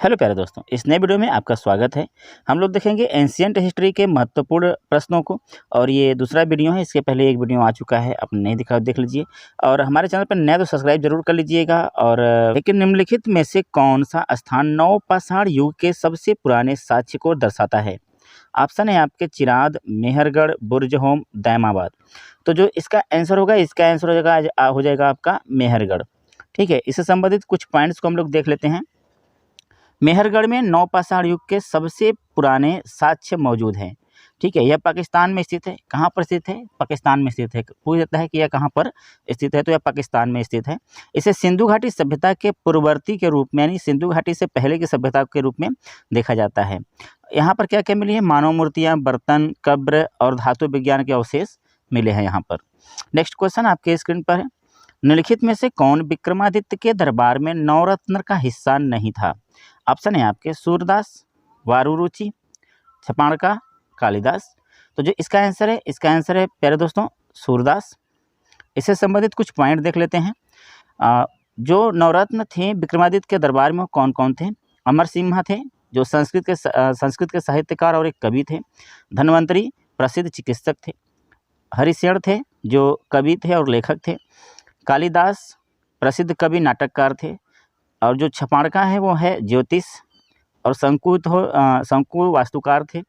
Hello प्यारे दोस्तों, इस नए वीडियो में आपका स्वागत है। हम लोग देखेंगे एंशिएंट हिस्ट्री के महत्वपूर्ण प्रश्नों को। और ये दूसरा वीडियो है, इसके पहले एक वीडियो आ चुका है, आपने नहीं देखा देख लीजिए। और हमारे चैनल पर नया तो सब्सक्राइब जरूर कर लीजिएगा। और लेकिन निम्नलिखित में से कौन सा स्थान नवपाषाण युग के सबसे पुराने साक्ष्य को दर्शाता है? ऑप्शन है आपके चिराद, मेहरगढ़, बुर्जहोम, दैमाबाद। तो जो इसका आंसर होगा, हो जाएगा आपका मेहरगढ़। ठीक है, इससे संबंधित कुछ पॉइंट्स को हम लोग देख लेते हैं। मेहरगढ़ में नवपाषाण युग के सबसे पुराने साक्ष्य मौजूद हैं। ठीक है, यह पाकिस्तान में स्थित है। कहाँ पर स्थित है? पाकिस्तान में स्थित है। पूछ जाता है कि यह कहाँ पर स्थित है, तो यह पाकिस्तान में स्थित है। इसे सिंधु घाटी सभ्यता के पूर्ववर्ती के रूप में, यानी सिंधु घाटी से पहले की सभ्यता के रूप में देखा जाता है। यहाँ पर क्या क्या मिली है? मानव मूर्तियाँ, बर्तन, कब्र और धातु विज्ञान के अवशेष मिले हैं यहाँ पर। नेक्स्ट क्वेश्चन आपके स्क्रीन पर है। निम्नलिखित में से कौन विक्रमादित्य के दरबार में नवरत्न का हिस्सा नहीं था? ऑप्शन है आपके सूरदास, वारुरुचि, छपाणका, कालिदास। तो जो इसका आंसर है प्यारे दोस्तों सूरदास। इससे संबंधित कुछ पॉइंट देख लेते हैं। जो नवरत्न थे विक्रमादित्य के दरबार में कौन कौन थे? अमर सिम्हा थे, जो संस्कृत के साहित्यकार और एक कवि थे। धन्वंतरी प्रसिद्ध चिकित्सक थे। हरिशेण थे, जो कवि थे और लेखक थे। कालिदास प्रसिद्ध कवि नाटककार थे। और जो छपाणका है वो है ज्योतिष और शंकु वास्तुकार थे।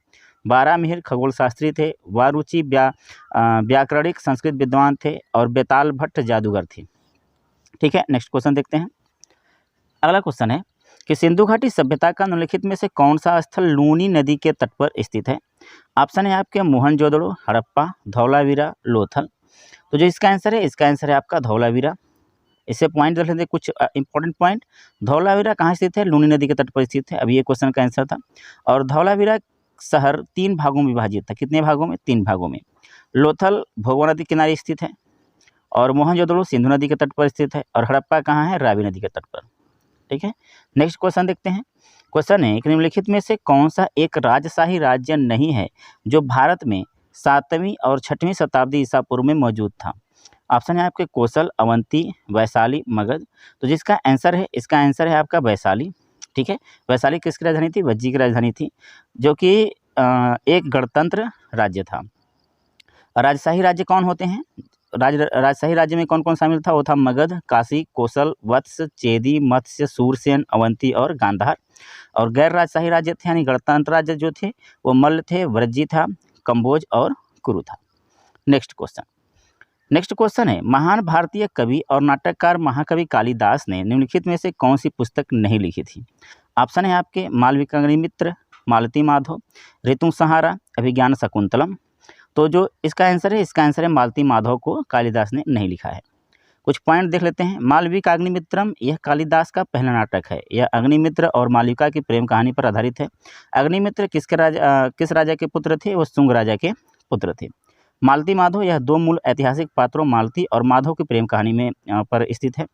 बारामिहिर खगोल शास्त्री थे। वारुचि व्याकरणिक संस्कृत विद्वान थे। और बेताल भट्ट जादूगर थे। ठीक है, नेक्स्ट क्वेश्चन देखते हैं। अगला क्वेश्चन है कि सिंधु घाटी सभ्यता का निम्नलिखित में से कौन सा स्थल लूनी नदी के तट पर स्थित है? ऑप्शन है आपके मोहनजोदड़ो, हड़प्पा, धौलावीरा, लोथल। तो जो इसका आंसर है आपका धौलावीरा। इससे पॉइंट देख लेते हैं, कुछ इंपॉर्टेंट पॉइंट। धौलावीरा कहाँ स्थित है? लूनी नदी के तट पर स्थित है। अभी ये क्वेश्चन का आंसर था। और धौलावीरा शहर 3 भागों में विभाजित था। कितने भागों में? 3 भागों में। लोथल भोगवा नदी किनारे स्थित है। और मोहनजोदड़ो सिंधु नदी के तट पर स्थित है। और हड़प्पा कहाँ है? रावी नदी के तट पर। ठीक है, नेक्स्ट क्वेश्चन देखते हैं। क्वेश्चन है कि निम्नलिखित में से कौन सा एक राजशाही राज्य नहीं है जो भारत में 7वीं और 6वीं शताब्दी ईसा पूर्व में मौजूद था? ऑप्शन है आपके कोसल, अवंती, वैशाली, मगध। तो जिसका आंसर है आपका वैशाली। ठीक है, वैशाली किसकी राजधानी थी? वज्जी की राजधानी थी, जो कि एक गणतंत्र राज्य था। राजशाही राज्य कौन होते हैं? राजशाही राज्य में कौन कौन शामिल था? वो था मगध, काशी, कोसल, वत्स, चेदी, मत्स्य, सूरसेन, अवंती और गांधार। और गैर राजशाही राज्य थे, यानी गणतंत्र राज्य जो थे वो मल्ल थे, व्रजी था, कंबोज और कुरु था। नेक्स्ट क्वेश्चन है, महान भारतीय कवि और नाटककार महाकवि कालिदास ने निम्नलिखित में से कौन सी पुस्तक नहीं लिखी थी? ऑप्शन है आपके मालविकाग्निमित्र, मालती माधव, ऋतुसंहारा, अभिज्ञान शकुंतलम। तो जो इसका आंसर है मालती माधव को कालिदास ने नहीं लिखा है। कुछ पॉइंट देख लेते हैं। मालविकाग्निमित्रम यह कालिदास का पहला नाटक है। यह अग्निमित्र और मालविका की प्रेम कहानी पर आधारित है। अग्निमित्र किस राजा के पुत्र थे? वो शुंग राजा के पुत्र थे। मालती माधव यह 2 मूल ऐतिहासिक पात्रों मालती और माधव की प्रेम कहानी में पर स्थित है,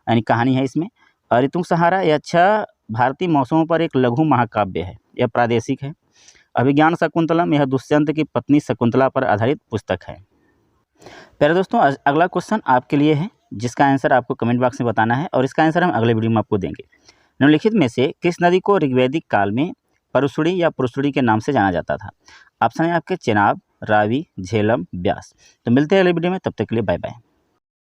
यानी कहानी है इसमें। ऋतुसंहारा यह 6 भारतीय मौसमों पर एक लघु महाकाव्य है, यह प्रादेशिक है। अभिज्ञान शकुंतलम यह दुष्यंत की पत्नी शकुंतला पर आधारित पुस्तक है। प्यारे दोस्तों, अगला क्वेश्चन आपके लिए है, जिसका आंसर आपको कमेंट बॉक्स में बताना है और इसका आंसर हम अगले वीडियो में आपको देंगे। निम्नलिखित में से किस नदी को ऋग्वैदिक काल में परुशुड़ी या पुरुषुड़ी के नाम से जाना जाता था? ऑप्शन है आपके चेनाब, रावी, झेलम, ब्यास। तो मिलते हैं अगले वीडियो में, तब तक के लिए बाय बाय।